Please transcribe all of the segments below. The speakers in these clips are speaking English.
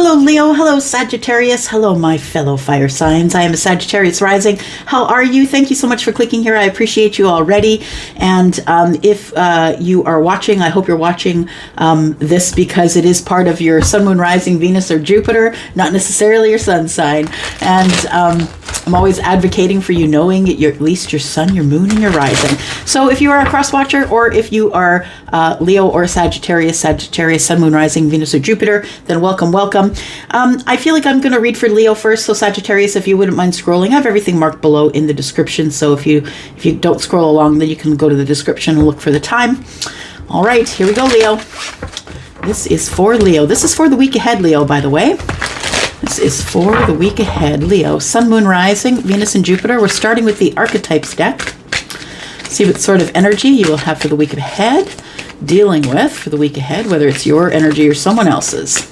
Hello Leo, hello Sagittarius, hello my fellow fire signs. I am a Sagittarius rising. How are you? Thank you so much for clicking here. I appreciate you already. And if you are watching, I hope you're watching this because it is part of your sun, moon, rising, Venus, or Jupiter, not necessarily your sun sign. And I'm always advocating for you knowing at least your sun, your moon, and your rising. So if you are a cross watcher, or if you are Leo or Sagittarius, sun, moon, rising, Venus, or Jupiter, then welcome. I feel like I'm going to read for Leo first. So Sagittarius, if you wouldn't mind scrolling, I have everything marked below in the description. So if you don't scroll along, then you can go to the description and look for the time. All right, here we go, Leo. This is for Leo. This is for the week ahead, Leo, by the way. This is for the week ahead, Leo. Sun, moon, rising, Venus, and Jupiter. We're starting with the archetypes deck. See what sort of energy you will have for the week ahead, dealing with for the week ahead, whether it's your energy or someone else's.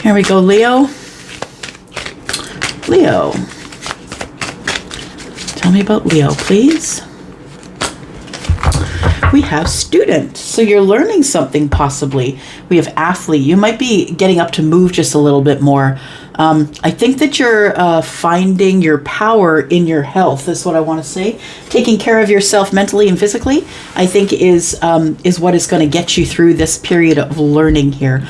Here we go, Leo. Leo. Tell me about Leo, please. We have student. So you're learning something possibly. We have athlete. You might be getting up to move just a little bit more. I think that you're finding your power in your health is what I want to say. Taking care of yourself mentally and physically, I think is what is going to get you through this period of learning here.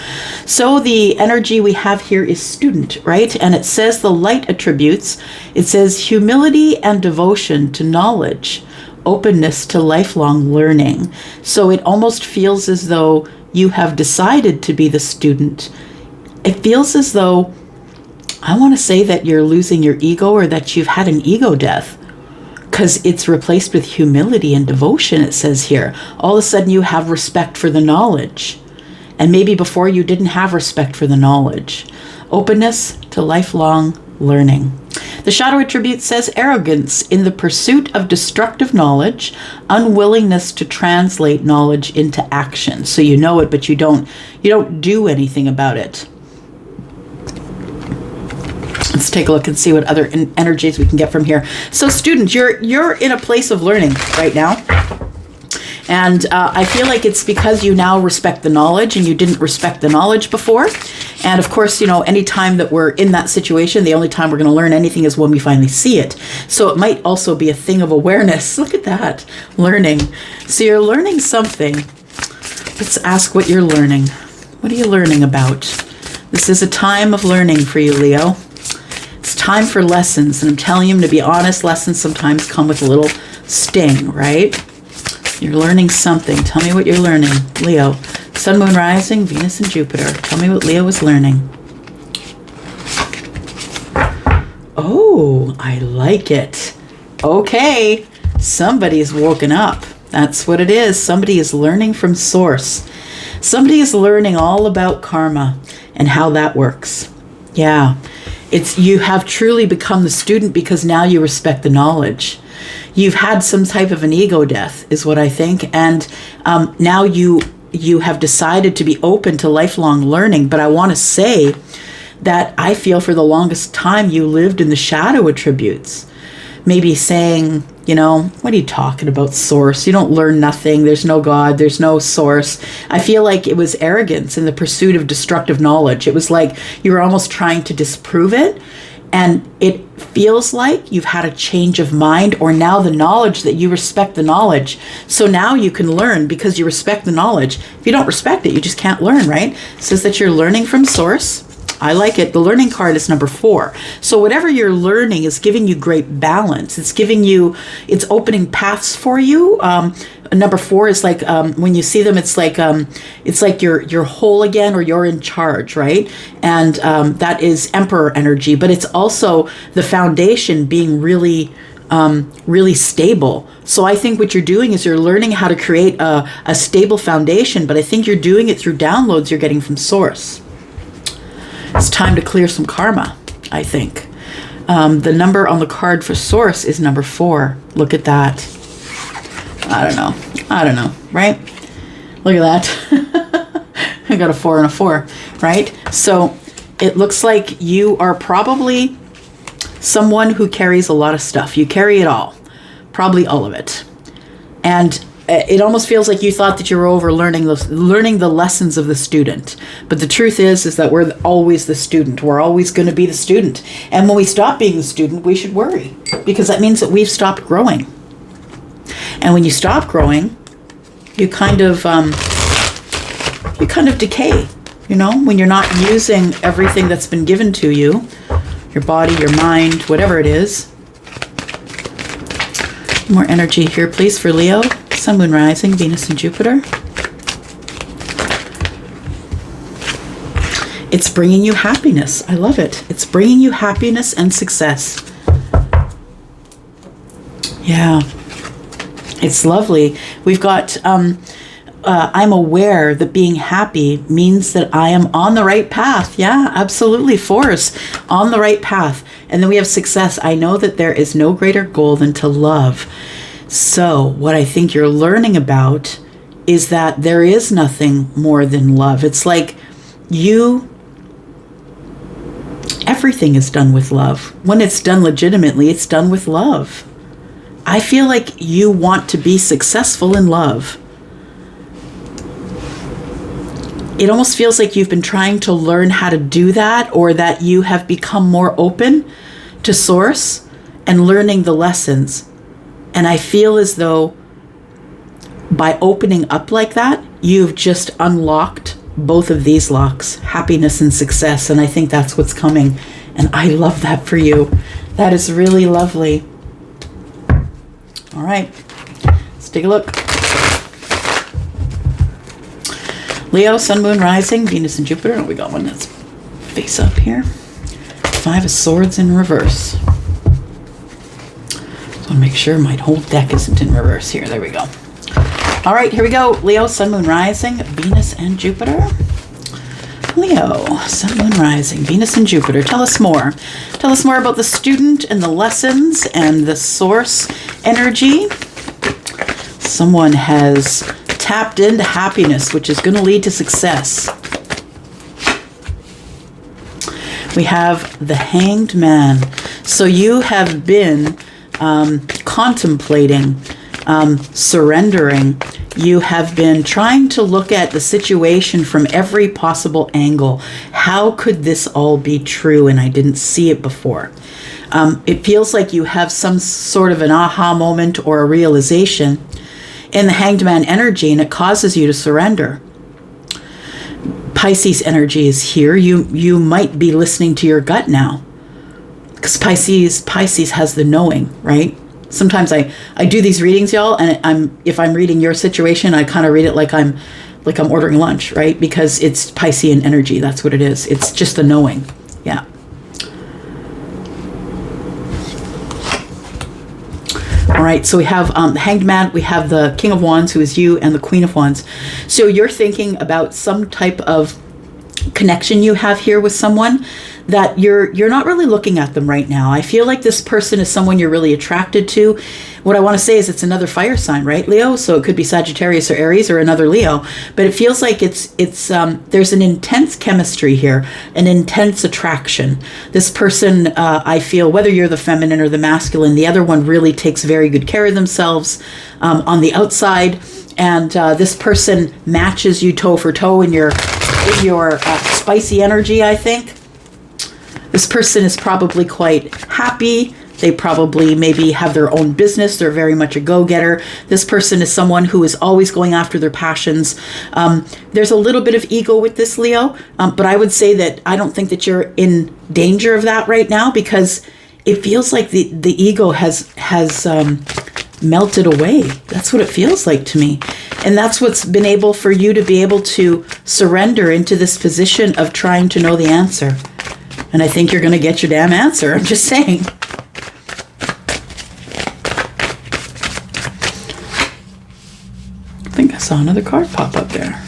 So the energy we have here is student, right? And it says the light attributes. It says humility and devotion to knowledge, openness to lifelong learning. So it almost feels as though you have decided to be the student. It feels as though, I want to say that you're losing your ego, or that you've had an ego death, because it's replaced with humility and devotion, it says here. All of a sudden you have respect for the knowledge. And maybe before you didn't have respect for the knowledge. Openness to lifelong learning. The shadow attribute says arrogance in the pursuit of destructive knowledge, unwillingness to translate knowledge into action. So you know it, but you don't do anything about it. Let's take a look and see what other energies we can get from here. So student, you're in a place of learning right now. And I feel like it's because you now respect the knowledge and you didn't respect the knowledge before. And of course, any time that we're in that situation, the only time we're going to learn anything is when we finally see it. So it might also be a thing of awareness. Look at that, learning. So you're learning something. Let's ask what you're learning. What are you learning about? This is a time of learning for you, Leo. It's time for lessons. And I'm telling you, to be honest, lessons sometimes come with a little sting, right? You're learning something. Tell me what you're learning, Leo. Sun, moon, rising, Venus, and Jupiter. Tell me what Leo is learning. Oh, I like it. Okay, somebody's woken up. That's what it is. Somebody is learning from source. Somebody is learning all about karma and how that works. Yeah, you have truly become the student because now you respect the knowledge. You've had some type of an ego death is what I think. And now you have decided to be open to lifelong learning. But I want to say that I feel for the longest time you lived in the shadow attributes. Maybe saying, what are you talking about, source? You don't learn nothing. There's no God. There's no source. I feel like it was arrogance in the pursuit of destructive knowledge. It was like you were almost trying to disprove it. And it feels like you've had a change of mind, or now the knowledge that you respect the knowledge. So now you can learn because you respect the knowledge. If you don't respect it, you just can't learn, right? It says that you're learning from source. I like it. The learning card is number 4. So whatever you're learning is giving you great balance. It's opening paths for you. Number 4 is like, when you see them, it's like you're whole again, or you're in charge, right? And that is Emperor energy, but it's also the foundation being really stable. So I think what you're doing is you're learning how to create a stable foundation, but I think you're doing it through downloads you're getting from source. It's time to clear some karma, I think. The number on the card for source is number 4. Look at that. I don't know, right? Look at that. I got a 4 and a 4, right? So it looks like you are probably someone who carries a lot of stuff. You carry it all, probably all of it. And it almost feels like you thought that you were over learning the lessons of the student. But the truth is that we're always the student. We're always going to be the student. And when we stop being the student, we should worry, because that means that we've stopped growing. And when you stop growing, you kind of decay. You know, when you're not using everything that's been given to you, your body, your mind, whatever it is. More energy here, please, for Leo. Sun, Moon, Rising, Venus, and Jupiter. It's bringing you happiness. I love it. It's bringing you happiness and success. Yeah. It's lovely. We've got... I'm aware that being happy means that I am on the right path. Yeah, absolutely. Force, on the right path. And then we have success. I know that there is no greater goal than to love. So what I think you're learning about is that there is nothing more than love. It's like everything is done with love. When it's done legitimately, it's done with love. I feel like you want to be successful in love. It almost feels like you've been trying to learn how to do that, or that you have become more open to source and learning the lessons. And I feel as though by opening up like that, you've just unlocked both of these locks, happiness and success. And I think that's what's coming. And I love that for you. That is really lovely. All right, let's take a look. Leo, Sun, Moon, Rising, Venus, and Jupiter. Oh, we got one that's face up here. 5 of Swords in reverse. Just want to make sure my whole deck isn't in reverse here. There we go. All right, here we go. Leo, Sun, Moon, Rising, Venus, and Jupiter. Leo, Sun, Moon, Rising, Venus, and Jupiter. Tell us more. Tell us more about the student and the lessons and the source energy. Someone has tapped into happiness, which is going to lead to success. We have the Hanged Man. So you have been contemplating surrendering. You have been trying to look at the situation from every possible angle. How could this all be true and I didn't see it before? It feels like you have some sort of an aha moment or a realization in the Hanged Man energy, and it causes you to surrender. Pisces energy is here. You might be listening to your gut now, because Pisces has the knowing, right? Sometimes I do these readings, y'all, and if I'm reading your situation, I kind of read it like I'm ordering lunch, right? Because it's Piscean energy. That's what it is. It's just the knowing. Yeah. All right, so we have the Hanged Man, we have the King of Wands, who is you, and the Queen of Wands. So you're thinking about some type of connection you have here with someone that you're not really looking at them right now. I feel like this person is someone you're really attracted to. What I want to say is it's another fire sign, right, Leo? So it could be Sagittarius or Aries or another Leo, but it feels like it's there's an intense chemistry here, an intense attraction. This person, I feel, whether you're the feminine or the masculine, the other one really takes very good care of themselves on the outside, and this person matches you toe for toe in your spicy energy, I think. This person is probably quite happy. They probably maybe have their own business. They're very much a go-getter. This person is someone who is always going after their passions. There's a little bit of ego with this, Leo, but I would say that I don't think that you're in danger of that right now, because it feels like the ego has melted away. That's what it feels like to me. And that's what's been able for you to be able to surrender into this position of trying to know the answer. And I think you're going to get your damn answer. I'm just saying. I think I saw another card pop up there.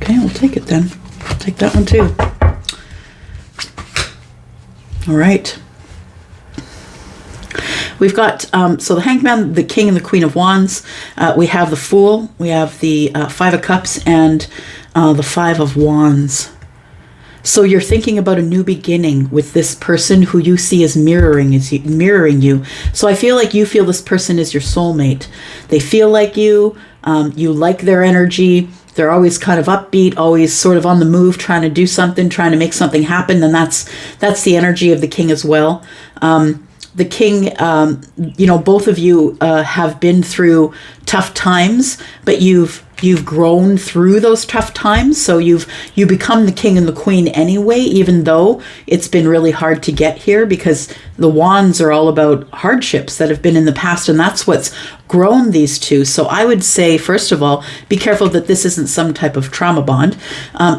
Okay, we'll take it then. I'll take that one too. All right. We've got, so the Hanged Man, the King, and the Queen of Wands. We have the Fool. We have the 5 of Cups and the 5 of Wands. So you're thinking about a new beginning with this person who you see as mirroring you. So I feel like you feel this person is your soulmate. They feel like you. You like their energy. They're always kind of upbeat, always sort of on the move, trying to do something, trying to make something happen. And that's the energy of the king as well. The king, both of you have been through tough times, but you've grown through those tough times. So you become the king and the queen anyway, even though it's been really hard to get here, because the wands are all about hardships that have been in the past, and that's what's grown these two. So I would say, first of all, be careful that this isn't some type of trauma bond.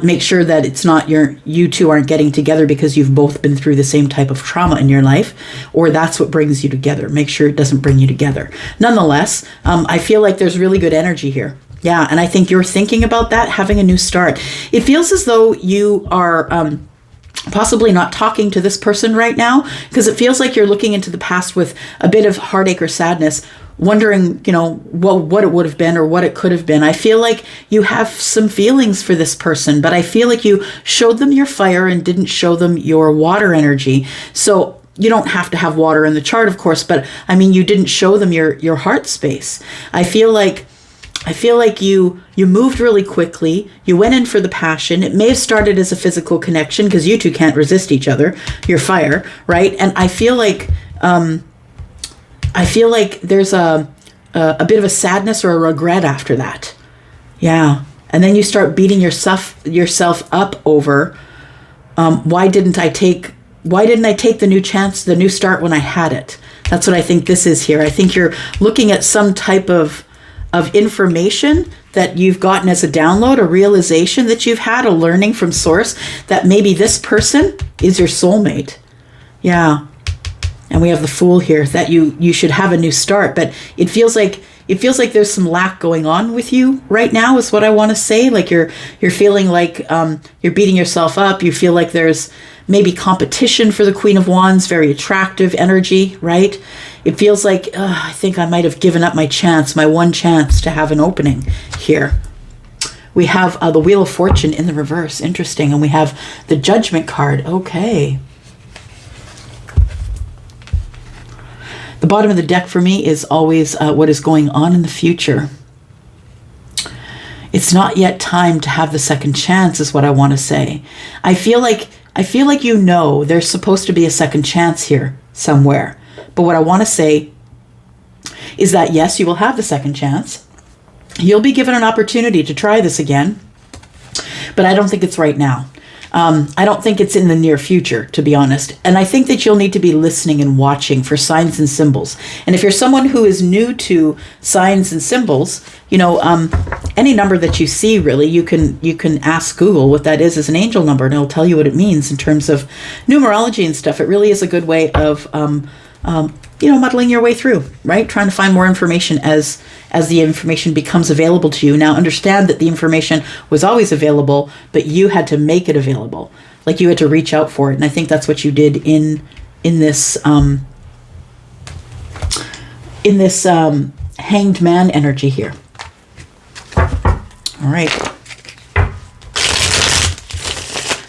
Make sure that it's not you two aren't getting together because you've both been through the same type of trauma in your life, or that's what brings you together. Make sure it doesn't bring you together. Nonetheless, I feel like there's really good energy here. Yeah, and I think you're thinking about that, having a new start. It feels as though you are possibly not talking to this person right now, because it feels like you're looking into the past with a bit of heartache or sadness, wondering, what it would have been or what it could have been. I feel like you have some feelings for this person, but I feel like you showed them your fire and didn't show them your water energy. So you don't have to have water in the chart, of course, but I mean, you didn't show them your heart space. I feel like you moved really quickly. You went in for the passion. It may have started as a physical connection because you two can't resist each other. You're fire, right? And I feel like there's a bit of a sadness or a regret after that. Yeah. And then you start beating yourself up over why didn't I take the new chance, the new start when I had it? That's what I think this is here. I think you're looking at some type of information that you've gotten as a download, a realization that you've had, a learning from source, that maybe this person is your soulmate. Yeah. And we have the Fool here, that you should have a new start, but it feels like there's some lack going on with you right now, is what I want to say. Like you're feeling like you're beating yourself up. You feel like there's maybe competition for the Queen of Wands, very attractive energy, right? It feels like, I think I might have given up my one chance to have an opening here. We have the Wheel of Fortune in the reverse. Interesting. And we have the Judgment card. Okay. The bottom of the deck for me is always what is going on in the future. It's not yet time to have the second chance, is what I want to say. I feel like there's supposed to be a second chance here somewhere. But what I want to say is that, yes, you will have the second chance. You'll be given an opportunity to try this again. But I don't think it's right now. I don't think it's in the near future, to be honest. And I think that you'll need to be listening and watching for signs and symbols. And if you're someone who is new to signs and symbols, any number that you see, really, you can ask Google what that is as an angel number, and it'll tell you what it means in terms of numerology and stuff. It really is a good way of muddling your way through, right? Trying to find more information as the information becomes available to you. Now, understand that the information was always available, but you had to make it available. Like you had to reach out for it. And I think that's what you did in this Hanged Man energy here. All right.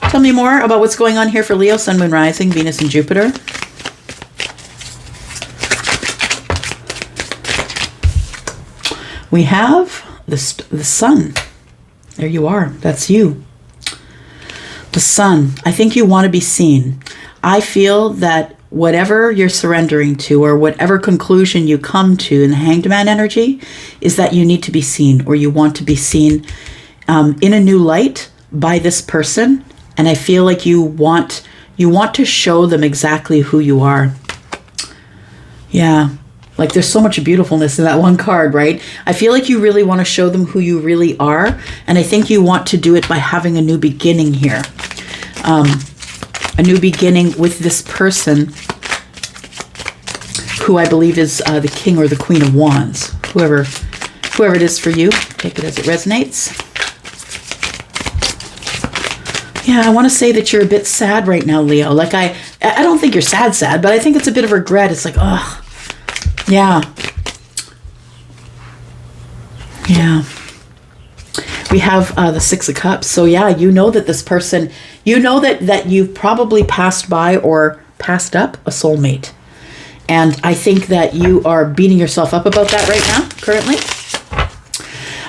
Tell me more about what's going on here for Leo, Sun, Moon, Rising, Venus, and Jupiter. We have the Sun. There you are. That's you. The Sun. I think you want to be seen. I feel that whatever you're surrendering to, or whatever conclusion you come to in the Hanged Man energy, is that you need to be seen, or you want to be seen in a new light by this person. And I feel like you want to show them exactly who you are. Yeah. Like there's so much beautifulness in that one card, right? I feel like you really want to show them who you really are. And I think you want to do it by having a new beginning here. A new beginning with this person who I believe is the King or the Queen of Wands. Whoever it is for you, take it as it resonates. Yeah, I want to say that you're a bit sad right now, Leo. Like I don't think you're sad, but I think it's a bit of regret. It's like, ugh. Yeah. Yeah. We we have the Six of Cups. So yeah, you know that this person, you know that you've probably passed by or passed up a soulmate. And I think that you are beating yourself up about that right now, currently.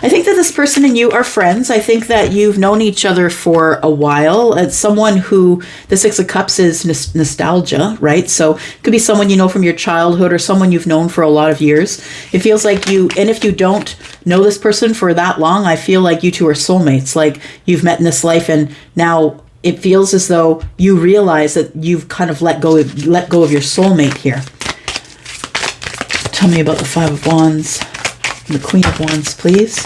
I think that this person and you are friends. I think that you've known each other for a while. It's someone who, the Six of Cups is nostalgia, right? So it could be someone you know from your childhood or someone you've known for a lot of years. It feels like you, and if you don't know this person for that long, I feel like you two are soulmates. Like you've met in this life and now it feels as though you realize that you've kind of let go of your soulmate here. Tell me about the Five of Wands. The Queen of Wands, please.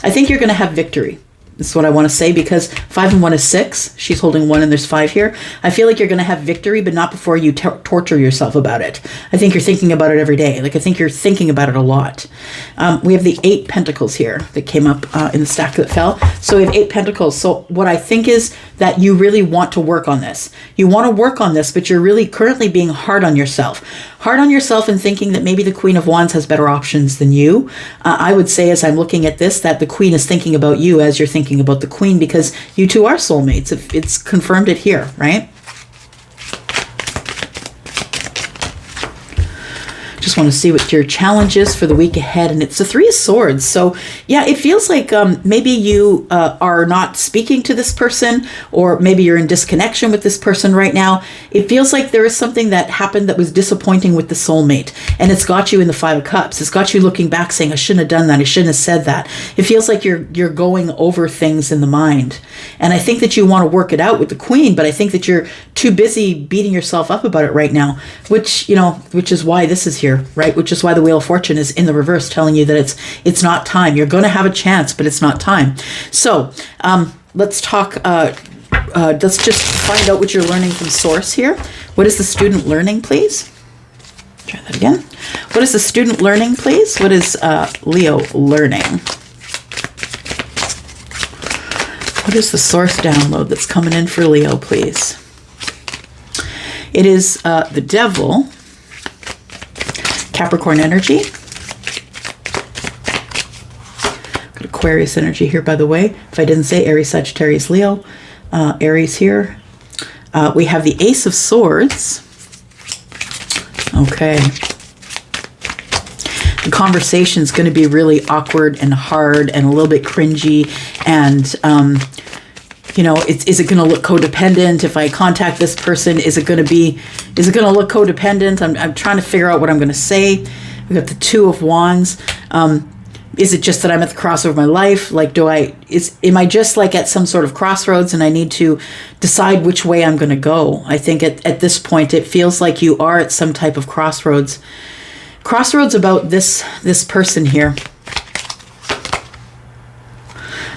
I think you're going to have victory. That's what I want to say, because 5 and 1 is 6. She's holding 1 and there's 5 here. I feel like you're going to have victory, but not before you torture yourself about it. I think you're thinking about it every day. Like, I think you're thinking about it a lot. We have the 8 Pentacles here that came up in the stack that fell. So we have 8 Pentacles. So what I think is that you really want to work on this. You want to work on this, but you're really currently being hard on yourself. Hard on yourself and thinking that maybe the Queen of Wands has better options than you. I would say, as I'm looking at this, that the Queen is thinking about you as you're thinking about the Queen, because you two are soulmates. It's confirmed it here, right? Just want to see what your challenge is for the week ahead, and it's the 3 of Swords. So yeah, it feels like maybe you are not speaking to this person, or maybe you're in disconnection with this person right now. It feels like there is something that happened that was disappointing with the soulmate, and it's got you in the 5 of Cups. It's got you looking back saying, I shouldn't have done that, I shouldn't have said that. It feels like you're going over things in the mind, and I think that you want to work it out with the Queen, but I think that you're too busy beating yourself up about it right now, which is why this is here, right? Which is why the Wheel of Fortune is in the reverse, telling you that it's not time. You're going to have a chance, but it's not time. So let's talk. Let's just find out what you're learning from Source here. What is the student learning, please? Try that again. What is the student learning, please? What is Leo learning? What is the Source download that's coming in for Leo, please? It is the Devil, Capricorn energy. Got Aquarius energy here, by the way. If I didn't say Aries, Sagittarius, Leo. Aries here. We have the Ace of Swords. Okay. The conversation is going to be really awkward and hard and a little bit cringy, and is it going to look codependent if I contact this person? Is it going to look codependent? I'm trying to figure out what I'm going to say. We got the 2 of Wands. Is it just that I'm at the crossroad of my life? Like, am I just like at some sort of crossroads and I need to decide which way I'm going to go? I think at this point, it feels like you are at some type of crossroads. Crossroads about this person here.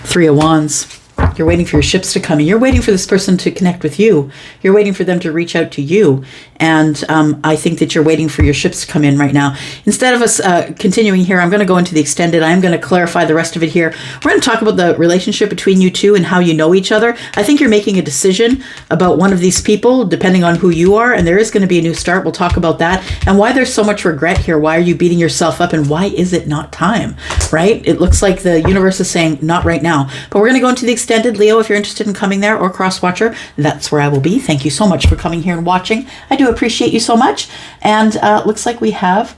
3 of Wands. You're waiting for your ships to come in. You're waiting for this person to connect with you. You're waiting for them to reach out to you. And I think that you're waiting for your ships to come in right now. Instead of us continuing here, I'm going to go into the extended. I'm going to clarify the rest of it here. We're going to talk about the relationship between you two and how you know each other. I think you're making a decision about one of these people, depending on who you are. And there is going to be a new start. We'll talk about that. And why there's so much regret here. Why are you beating yourself up? And why is it not time? Right? It looks like the universe is saying, not right now. But we're going to go into the extended. Leo, if you're interested in coming there, or cross watcher, that's where I will be. Thank you so much for coming here and watching. I do appreciate you so much. And looks like we have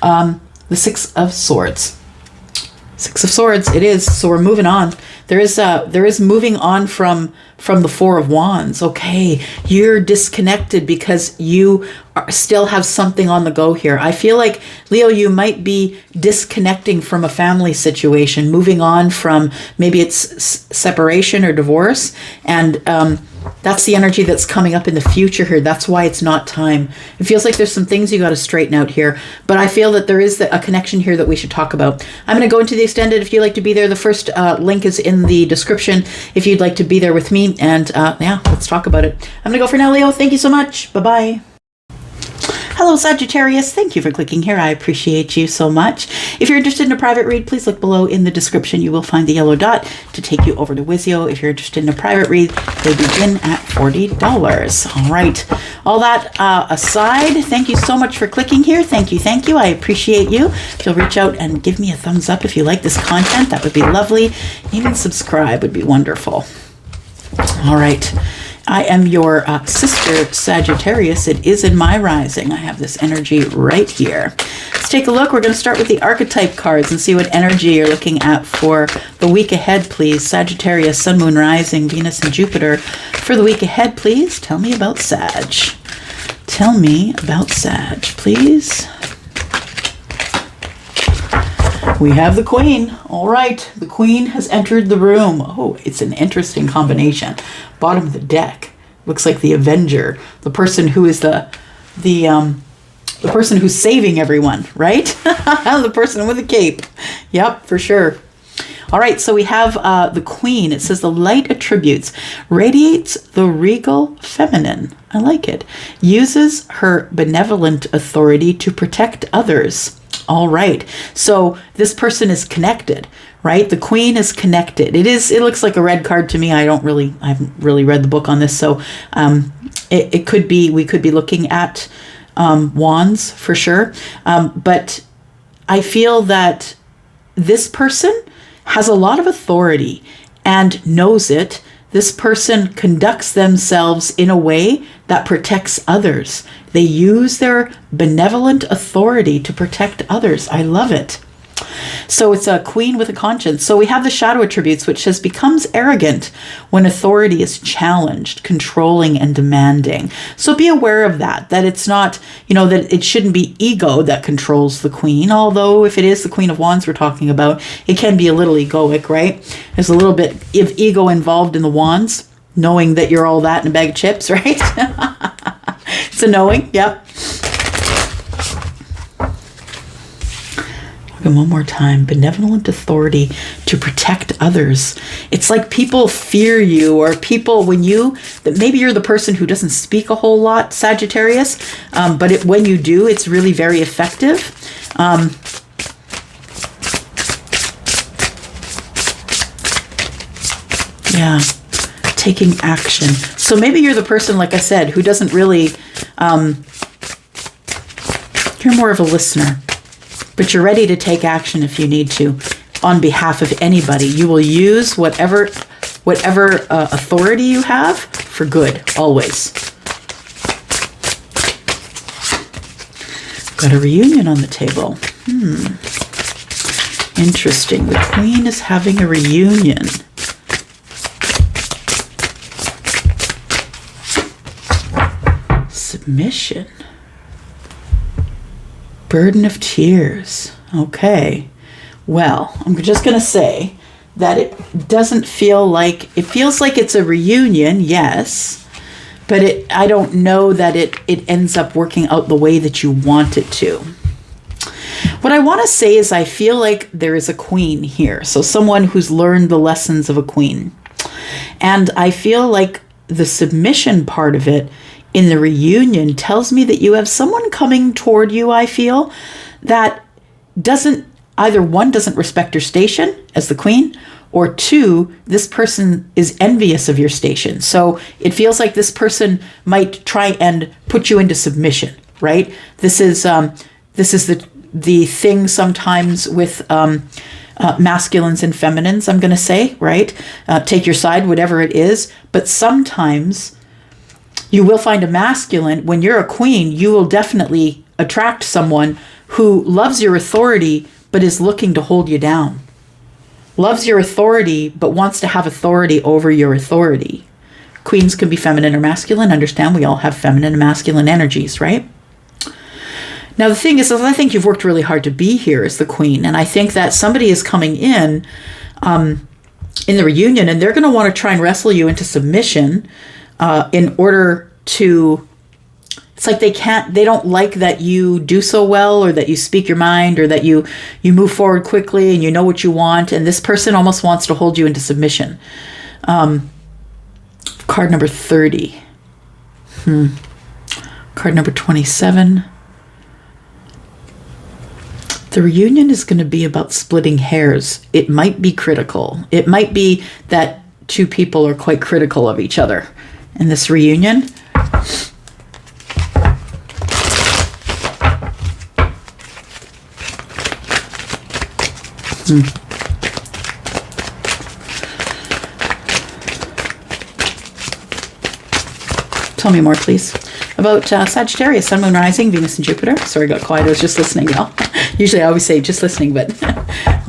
the 6 of Swords. 6 of Swords it is. So we're moving on. There is moving on from the 4 of Wands. Okay, you're disconnected because you still have something on the go here. I feel like, Leo, you might be disconnecting from a family situation, moving on from, maybe it's separation or divorce, and that's the energy that's coming up in the future here. That's why it's not time. It feels like there's some things you got to straighten out here, but I feel that there is a connection here that we should talk about. I'm going to go into the extended. If you'd like to be there, the first link is in the description if you'd like to be there with me, and yeah, let's talk about it. I'm going to go for now, Leo. Thank you so much. Bye-bye. Hello, Sagittarius. Thank you for clicking here. I appreciate you so much. If you're interested in a private read, please look below in the description. You will find the yellow dot to take you over to Wizio. If you're interested in a private read, they begin at $40. All right. All that aside, thank you so much for clicking here. Thank you. Thank you. I appreciate you. If you'll reach out and give me a thumbs up if you like this content, that would be lovely. Even subscribe would be wonderful. All right. I am your sister Sagittarius. It is in my rising. I have this energy right here. Let's take a look. We're going to start with the archetype cards and see what energy you're looking at for the week ahead, please. Sagittarius, Sun, Moon, Rising, Venus, and Jupiter. For the week ahead, please, tell me about Sag. Tell me about Sag, please. We have the Queen. All right. The Queen has entered the room. Oh, it's an interesting combination. Bottom of the deck looks like the Avenger, the person who is the person who's saving everyone, right? The person with the cape. Yep, for sure. All right, so we have the Queen. It says the light attributes radiates the regal feminine. I like it. Uses her benevolent authority to protect others. All right. So this person is connected, right? The Queen is connected. It looks like a red card to me. I haven't really read the book on this. So it could be, we could be looking at wands for sure. But I feel that this person has a lot of authority and knows it. This person conducts themselves in a way that protects others. They use their benevolent authority to protect others. I love it. So it's a Queen with a conscience. So we have the shadow attributes, which says becomes arrogant when authority is challenged, controlling and demanding. So be aware of that it's not, that it shouldn't be ego that controls the Queen. Although if it is the Queen of Wands we're talking about, it can be a little egoic, right? There's a little bit of ego involved in the Wands, knowing that you're all that in a bag of chips, right? It's a knowing, yep. And one more time, benevolent authority to protect others. It's like people fear you, or people that maybe you're the person who doesn't speak a whole lot, Sagittarius, but when you do, it's really very effective. Yeah, taking action. So maybe you're the person, like I said, who doesn't really, you're more of a listener. But you're ready to take action if you need to on behalf of anybody. You will use whatever authority you have for good, always. Got a reunion on the table. Interesting. The Queen is having a reunion. Submission. Burden of tears. Okay. Well, I'm just going to say that it doesn't feel like, it feels like it's a reunion, yes, but I don't know that it ends up working out the way that you want it to. What I want to say is I feel like there is a Queen here. So someone who's learned the lessons of a Queen. And I feel like the submission part of it in the reunion tells me that you have someone coming toward you, I feel, that either one, doesn't respect your station as the Queen, or two, this person is envious of your station. So it feels like this person might try and put you into submission, right? This is the thing sometimes with masculines and feminines, I'm going to say, right? Take your side, whatever it is. But sometimes you will find a masculine. When you're a Queen, you will definitely attract someone who loves your authority but is looking to hold you down. Loves your authority but wants to have authority over your authority. Queens can be feminine or masculine. Understand we all have feminine and masculine energies, right? Now the thing is I think you've worked really hard to be here as the Queen, and I think that somebody is coming in the reunion, and they're going to want to try and wrestle you into submission in order to, it's like they don't like that you do so well, or that you speak your mind, or that you move forward quickly and you know what you want. And this person almost wants to hold you into submission. Card number 30. Card number 27. The reunion is going to be about splitting hairs. It might be critical. It might be that two people are quite critical of each other in this reunion. Tell me more, please. About Sagittarius, Sun, Moon, Rising, Venus, and Jupiter. Sorry, I got quiet. I was just listening now. Usually I always say just listening, but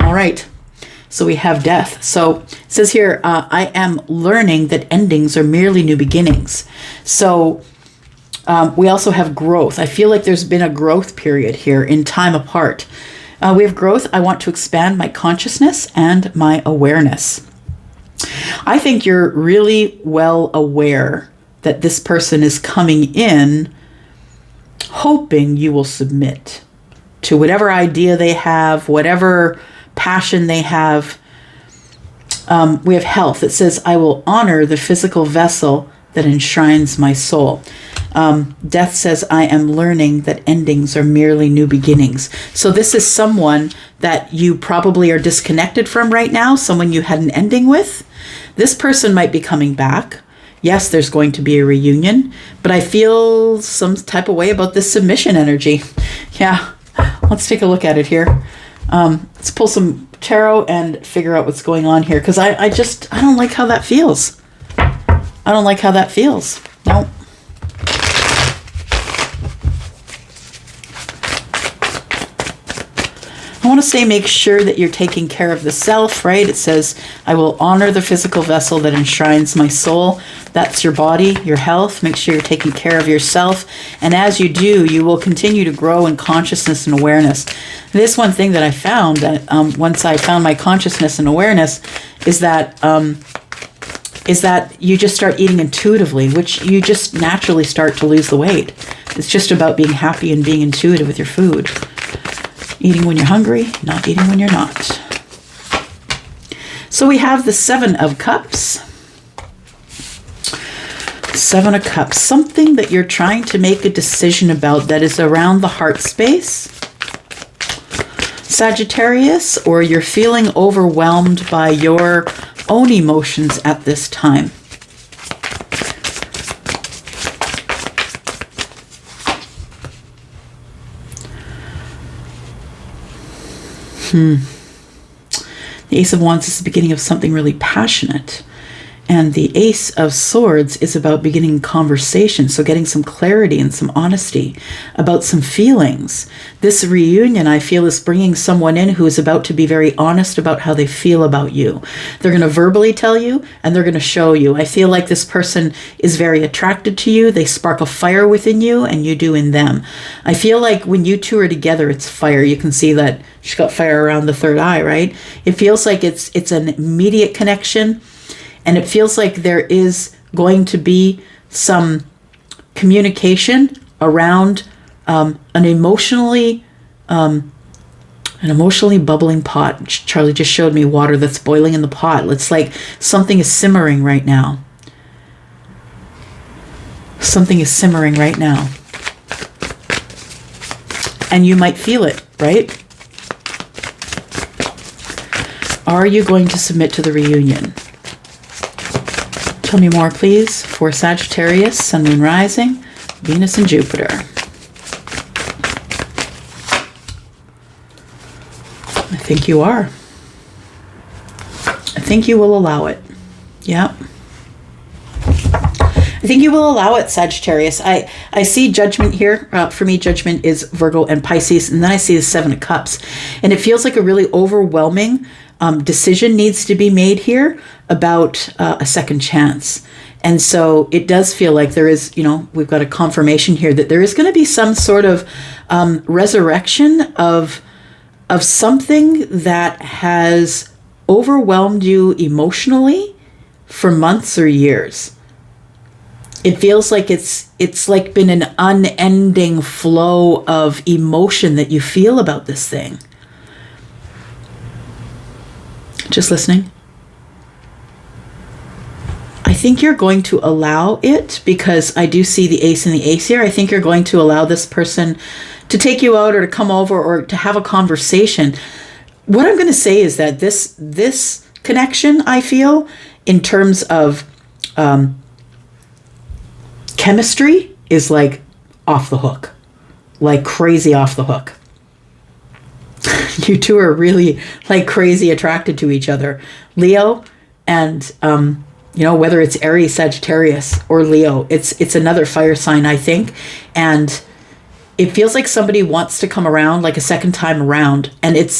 all right. So we have death. So it says here, I am learning that endings are merely new beginnings. So we also have growth. I feel like there's been a growth period here in time apart. We have growth. I want to expand my consciousness and my awareness. I think you're really well aware that this person is coming in hoping you will submit to whatever idea they have, whatever passion they have. We have health. It says, I will honor the physical vessel that enshrines my soul. Death says, I am learning that endings are merely new beginnings. So this is someone that you probably are disconnected from right now, someone you had an ending with. This person might be coming back. Yes, there's going to be a reunion, but I feel some type of way about this submission energy. Yeah, let's take a look at it here. Let's pull some tarot and figure out what's going on here, because I don't like how that feels. I don't like how that feels. No. I want to say make sure that you're taking care of the self, right? It says, I will honor the physical vessel that enshrines my soul. That's your body, your health. Make sure you're taking care of yourself. And as you do, you will continue to grow in consciousness and awareness. This one thing that I found, that once I found my consciousness and awareness, is that you just start eating intuitively, which you just naturally start to lose the weight. It's just about being happy and being intuitive with your food. Eating when you're hungry, not eating when you're not. So we have the Seven of Cups. Seven of Cups. Something that you're trying to make a decision about that is around the heart space. Sagittarius, or you're feeling overwhelmed by your own emotions at this time. The Ace of Wands is the beginning of something really passionate. And the Ace of Swords is about beginning conversation. So getting some clarity and some honesty about some feelings. This reunion, I feel, is bringing someone in who is about to be very honest about how they feel about you. They're going to verbally tell you, and they're going to show you. I feel like this person is very attracted to you. They spark a fire within you, and you do in them. I feel like when you two are together, it's fire. You can see that she's got fire around the third eye, right? It feels like it's an immediate connection. And it feels like there is going to be some communication around an emotionally bubbling pot. Charlie just showed me water that's boiling in the pot. It's like something is simmering right now. Something is simmering right now. And you might feel it, right? Are you going to submit to the reunion? Tell me more, please, for Sagittarius, Sun, Moon, Rising, Venus, and Jupiter. I think you are. I think you will allow it. Yeah. I think you will allow it, Sagittarius. I see judgment here. For me, judgment is Virgo and Pisces. And then I see the Seven of Cups. And it feels like a really overwhelming decision needs to be made here about a second chance. And so it does feel like there is, we've got a confirmation here that there is going to be some sort of resurrection of something that has overwhelmed you emotionally for months or years. It feels like it's like been an unending flow of emotion that you feel about this thing. Just listening. I think you're going to allow it, because I do see the Ace and the Ace here. I think you're going to allow this person to take you out or to come over or to have a conversation. What I'm going to say is that this connection, I feel, in terms of chemistry, is like off the hook, like crazy off the hook. You two are really like crazy attracted to each other, Leo, and whether it's Aries, Sagittarius, or Leo, it's another fire sign, I think, and it feels like somebody wants to come around like a second time around, and it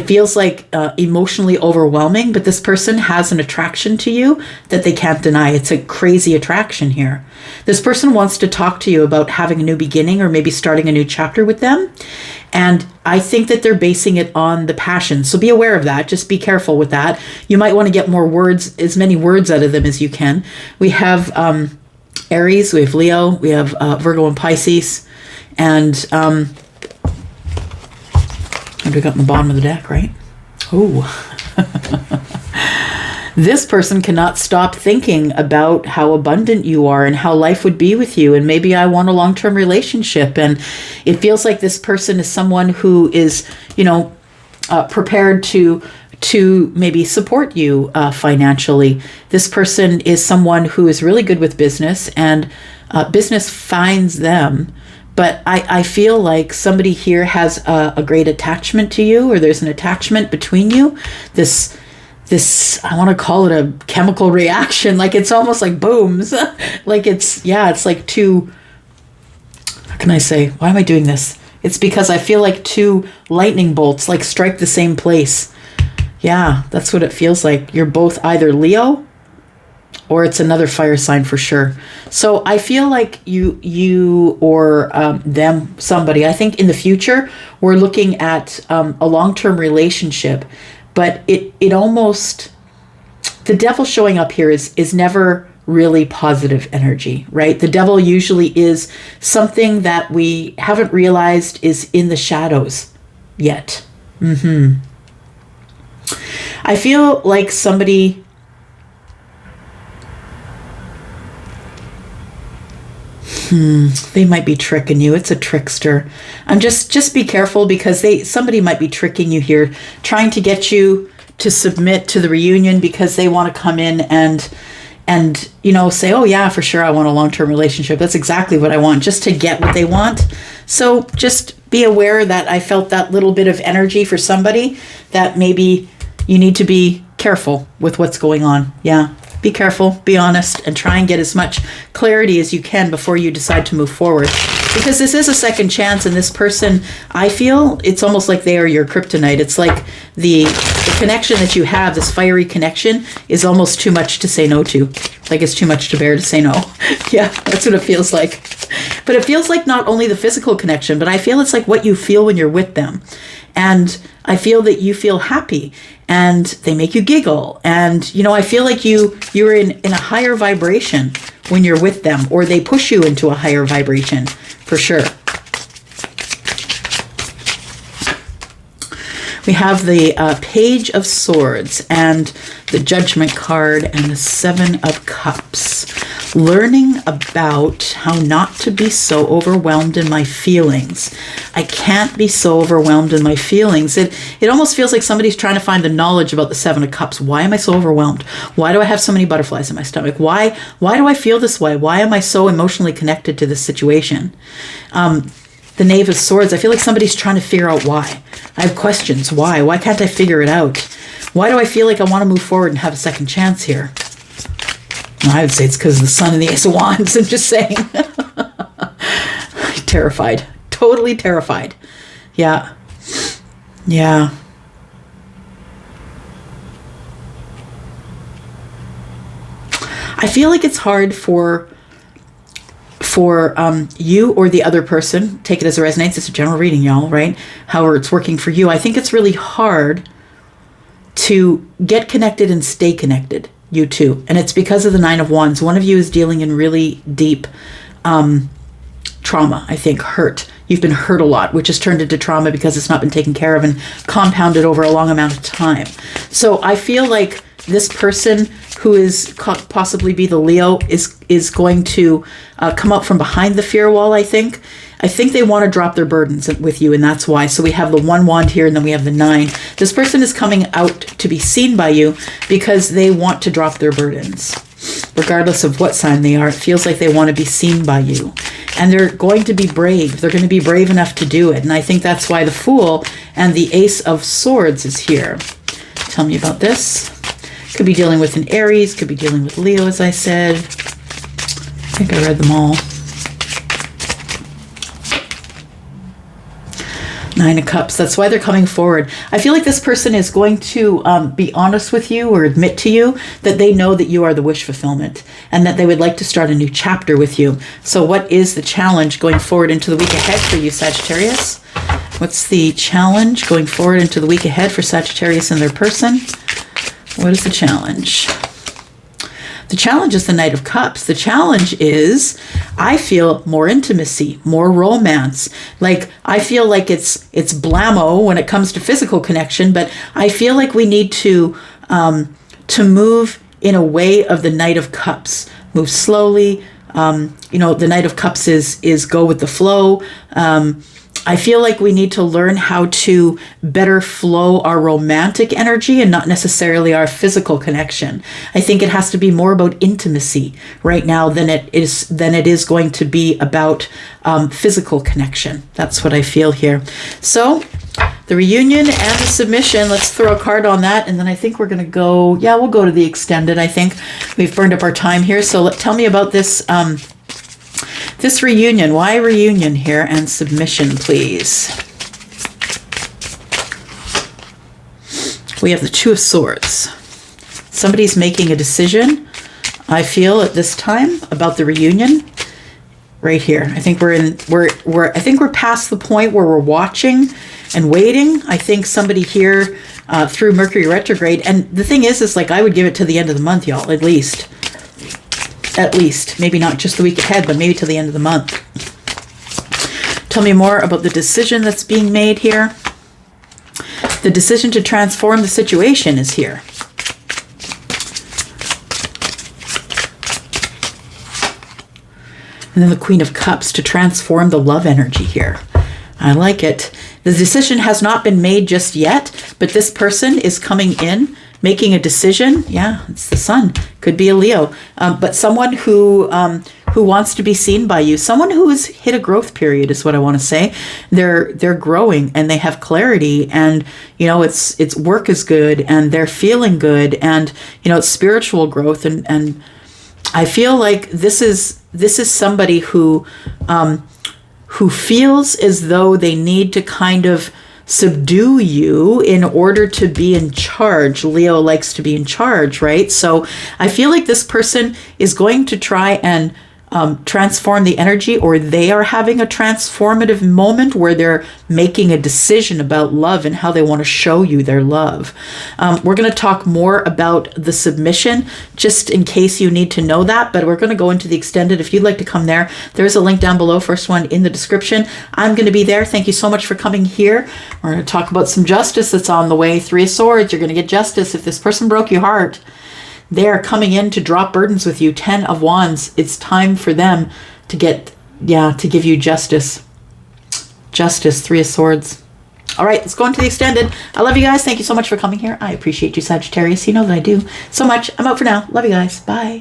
feels like emotionally overwhelming, but this person has an attraction to you that they can't deny. It's a crazy attraction here. This person wants to talk to you about having a new beginning or maybe starting a new chapter with them. And I think that they're basing it on the passion. So be aware of that. Just be careful with that. You might want to get more words, as many words out of them as you can. We have Aries, we have Leo, we have Virgo and Pisces, and what do we got in the bottom of the deck, right? Oh. This person cannot stop thinking about how abundant you are and how life would be with you. And maybe I want a long-term relationship. And it feels like this person is someone who is, prepared to maybe support you financially. This person is someone who is really good with business, and business finds them. But I feel like somebody here has a great attachment to you, or there's an attachment between you. This, I want to call it a chemical reaction. Like it's almost like booms. Like it's like two, how can I say? Why am I doing this? It's because I feel like two lightning bolts like strike the same place. Yeah, that's what it feels like. You're both either Leo or it's another fire sign for sure. So I feel like you or them, somebody, I think in the future, we're looking at a long-term relationship, but it almost, the devil showing up here is never really positive energy, right? The devil usually is something that we haven't realized is in the shadows yet. I feel like somebody, they might be tricking you. It's a trickster. Just be careful, because somebody might be tricking you here, trying to get you to submit to the reunion because they want to come in and say, oh yeah, for sure, I want a long-term relationship. That's exactly what I want, just to get what they want. So just be aware that I felt that little bit of energy for somebody that maybe you need to be careful with what's going on. Yeah. Be careful, be honest, and try and get as much clarity as you can before you decide to move forward. Because this is a second chance, and this person, I feel, it's almost like they are your kryptonite. It's like the connection that you have, this fiery connection, is almost too much to say no to. Like it's too much to bear to say no. Yeah, that's what it feels like. But it feels like not only the physical connection, but I feel it's like what you feel when you're with them. And I feel that you feel happy, and they make you giggle. And, I feel like you're in a higher vibration when you're with them, or they push you into a higher vibration for sure. We have the Page of Swords and the Judgment card and the Seven of Cups. Learning about how not to be so overwhelmed in my feelings. I can't be so overwhelmed in my feelings. It almost feels like somebody's trying to find the knowledge about the Seven of Cups. Why am I so overwhelmed? Why do I have so many butterflies in my stomach? Why do I feel this way? Why am I so emotionally connected to this situation? The Knave of Swords, I feel like somebody's trying to figure out why. I have questions. Why? Why can't I figure it out? Why do I feel like I want to move forward and have a second chance here? I would say it's because of the Sun and the Ace of Wands. I'm just saying. Terrified. Totally terrified. Yeah. Yeah. I feel like it's hard for you or the other person, take it as it resonates, it's a general reading, y'all, right? However it's working for you. I think it's really hard to get connected and stay connected, you two. And it's because of the Nine of Wands. One of you is dealing in really deep trauma, I think, hurt. You've been hurt a lot, which has turned into trauma because it's not been taken care of and compounded over a long amount of time. So I feel like this person who is possibly be the Leo is going to come out from behind the fear wall, I think. I think they want to drop their burdens with you, and that's why. So we have the 1 wand here, and then we have the 9. This person is coming out to be seen by you because they want to drop their burdens. Regardless of what sign they are, it feels like they want to be seen by you. And they're going to be brave. They're going to be brave enough to do it. And I think that's why the Fool and the Ace of Swords is here. Tell me about this. Could be dealing with an Aries, could be dealing with Leo, as I said. I think I read them all. 9 of Cups. That's why they're coming forward. I feel like this person is going to be honest with you or admit to you that they know that you are the wish fulfillment and that they would like to start a new chapter with you. So what is the challenge going forward into the week ahead for you, Sagittarius? What's the challenge going forward into the week ahead for Sagittarius and their person? What is the challenge? The challenge is the Knight of Cups. The challenge is, I feel more intimacy, more romance. Like, I feel like it's blammo when it comes to physical connection, but I feel like we need to move in a way of the Knight of Cups. Move slowly. The Knight of Cups is go with the flow. I feel like we need to learn how to better flow our romantic energy and not necessarily our physical connection. I think it has to be more about intimacy right now than it is going to be about physical connection. That's what I feel here. So the reunion and the submission, let's throw a card on that. And then I think we're going to go, we'll go to the extended. I think we've burned up our time here. So tell me about this this reunion. Why reunion here and submission, please? We have the 2 of Swords. Somebody's making a decision, I feel, at this time about the reunion. Right here. I think we're past the point where we're watching and waiting. I think somebody here through Mercury retrograde. And the thing is like I would give it to the end of the month, y'all, at least. At least, maybe not just the week ahead, but maybe till the end of the month. Tell me more about the decision that's being made here. The decision to transform the situation is here. And then the Queen of Cups to transform the love energy here. I like it. The decision has not been made just yet, but this person is coming in, making a decision. Yeah, it's the Sun. Could be a Leo. But someone who wants to be seen by you. Someone who has hit a growth period is what I want to say. They're growing and they have clarity, and it's work is good and they're feeling good, and it's spiritual growth, and I feel like this is somebody who feels as though they need to kind of subdue you in order to be in charge. Leo likes to be in charge, right? So I feel like this person is going to try and transform the energy, or they are having a transformative moment where they're making a decision about love and how they want to show you their love. We're going to talk more about the submission just in case you need to know that, but we're going to go into the extended. If you'd like to come there, there's a link down below, first one in the description. I'm going to be there. Thank you so much for coming here. We're going to talk about some justice that's on the way. 3 of Swords, you're going to get justice. If this person broke your heart, they are coming in to drop burdens with you. 10 of Wands. It's time for them to to give you justice. Justice, 3 of Swords. All right, let's go into the extended. I love you guys. Thank you so much for coming here. I appreciate you, Sagittarius. You know that I do so much. I'm out for now. Love you guys. Bye.